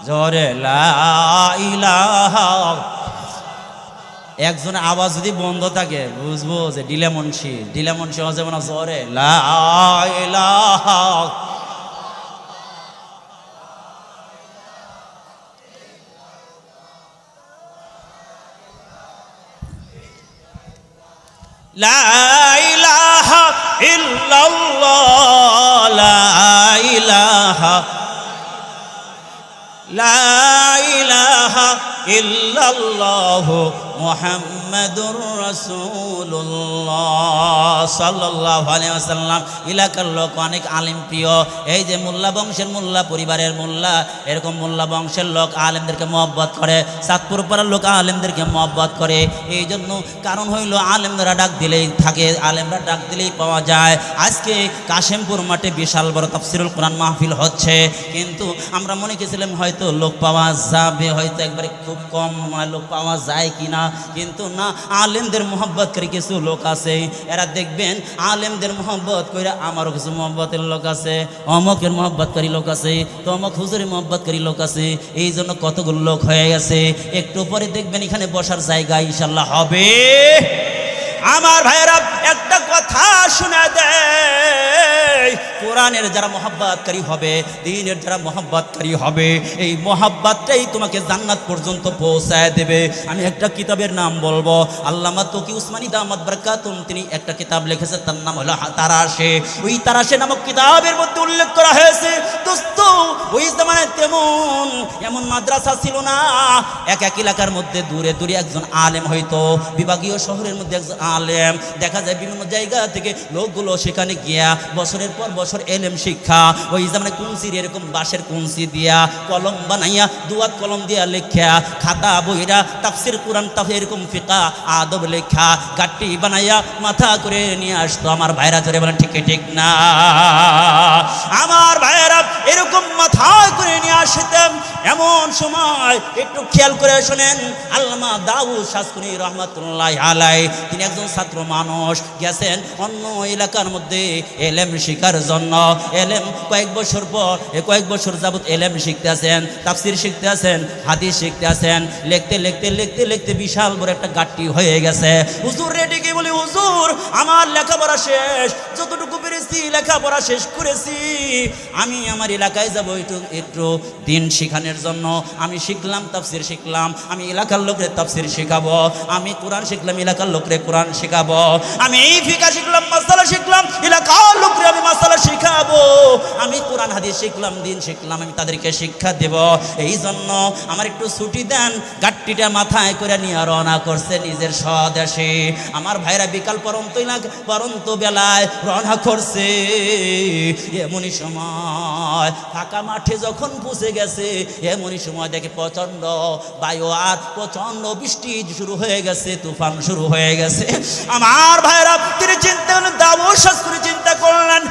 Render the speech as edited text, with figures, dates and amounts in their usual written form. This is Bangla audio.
জোরে লা ইলাহা। একজন আওয়াজ যদি বন্ধ থাকে বুঝবো যে ডিলে মুন্সি হচ্ছে না। জোরে লা ইলাহা। লা ইলাহা ইল্লাল্লাহ, লা ইলাহা, লা ইলাহা ইল্লাল্লাহ মুহাম্মাদুর রাসূলুল্লাহ সাল্লাল্লাহু আলাইহি ওয়াসাল্লাম। এলাকার লোক অনেক আলেম প্রিয়। এই যে মোল্লা বংশের মোল্লা, পরিবারের মোল্লা, এরকম মোল্লা বংশের লোক আলেমদেরকে মহব্বত করে। চাঁদপুর পাড়ার লোক আলেমদেরকে মহব্বত করে। এই জন্য কারণ হইল আলেমরা ডাক দিলেই থাকে, আলেমরা ডাক দিলেই পাওয়া যায়। আজকে কাশেমপুর মাঠে বিশাল বড় তাফসিরুল কোরআন মাহফিল হচ্ছে, কিন্তু আমরা মনে করেছিলাম হয়তো লোক পাওয়া যাবে, হয়তো একবারে খুব কম লোক পাওয়া যায় কিনা, কিন্তু না, আলেমদের মহব্বতকারী কিছু লোক আছে। এরা দেখবেন আলেমদের মহব্বত করে আমারও কিছু মহব্বতের লোক আছে, অমকের মহব্বতকারী লোক আছে, তমক হুজুরের মহব্বতকারী লোক আছে। এই জন্য কতগুলো লোক হয়ে গেছে। একটু পরে দেখবেন এখানে বসার জায়গা ইনশাল্লাহ হবে। আমার ভাইয়েরা একটা কথা শুনে দেয়, কোরআনের যারা মহব্বতকারী হবে, দ্বীনের যারা মহব্বতকারী হবে, এই মহব্বতটাই তোমাকে জান্নাত পর্যন্ত পৌঁছায় দেবে। আমি একটা কিতাবের নাম বলবো, আল্লামা তকি উসমানী দামাত বারাকাতুহু, তিনি একটা কিতাব লিখেছে, তার নাম হলো তারাশে। ওই তারাশে নামক কিতাবের মধ্যে উল্লেখ করা হয়েছে, দোস্ত ওই জামানায় এমন মাদ্রাসা ছিল না। এক এক এলাকার মধ্যে দূরে দূরে একজন আলেম হইতো, বিভাগীয় শহরের মধ্যে একজন আলেম। দেখা যায় বিভিন্ন জায়গা থেকে লোকগুলো সেখানে গিয়া বছরের পর বছর এলেম শিক্ষা। ওই জামানে কুঞ্চির এরকম বাঁশের কুঞ্চি দিয়া কলম বানাইয়া, দুয়াত কলম দিয়া লেখা, খাতা বইরা তাফসির কোরআন, এরকম ফিকা আদব লেখা, গাট্টি বানাইয়া মাথা করে নিয়ে আসতো। আমার ভাইরা জোরে বলেন ঠিক ঠিক না? আমার ভাইরা এরকম মাথা করে নিয়ে আসতেন। এমন সময় একটু খেয়াল করে শোনেন, আল্লামা দাউদ শাসকুনি রহমাতুল্লাহ আলাইহি, তিনি একজন ছাত্র মানুষ, গেছেন অন্য এলাকার মধ্যে এলেম শিখার জন্য। এলেম কয়েক বছর যাবত এলেম শিখতে আছেন, তাফসির শিখতে আছেন, হাদিস শিখতে আছেন। লিখতে বিশাল বড় একটা গাট্টি হয়ে গেছে। হুজুর রেডি কি বলি, হুজুর আমার লেখাপড়া শেষ, যতটুকু পেরেছি লেখাপড়া শেষ করেছি, আমি আমার এলাকায় যাব একটু দিন শিখানোর জন্য। আমি শিখলাম, তাফসির শিখলাম, আমি এলাকার লোকের তাফসির শেখাবো। আমি কোরআন শিখলাম, এলাকার লোকরে কোরআন শেখাবো। আমি এই ফিকা শিখলাম, মাসালা শিখলাম, এলাকার লোকরে আমি মাসালা শিখাবো। আমি কোরআন হাদিস শিখলাম, দিন শিখলাম, আমি তাদেরকে শিক্ষা দেব। এই জন্য আমার একটু ছুটি দেন। গাট্টিটা মাথায় করে নিয়ে রওনা করছে নিজের স্বদেশে। আমার ভাইরা বিকাল পরন্ত বেলায় রওনা করছে। এমনই সময় ফাঁকা মাঠে যখন পৌঁছে গেছে, এমনই সময় দেখে প্রচন্ড বায়ু আর প্রচন্ড বৃষ্টি শুরু হয়ে গেছে, তুফান শুরু হয়ে গেছে। আমার ভাইরা তিনি চিন্তা করলেন, দাউদ শাসকুনি চিন্তা করলেন,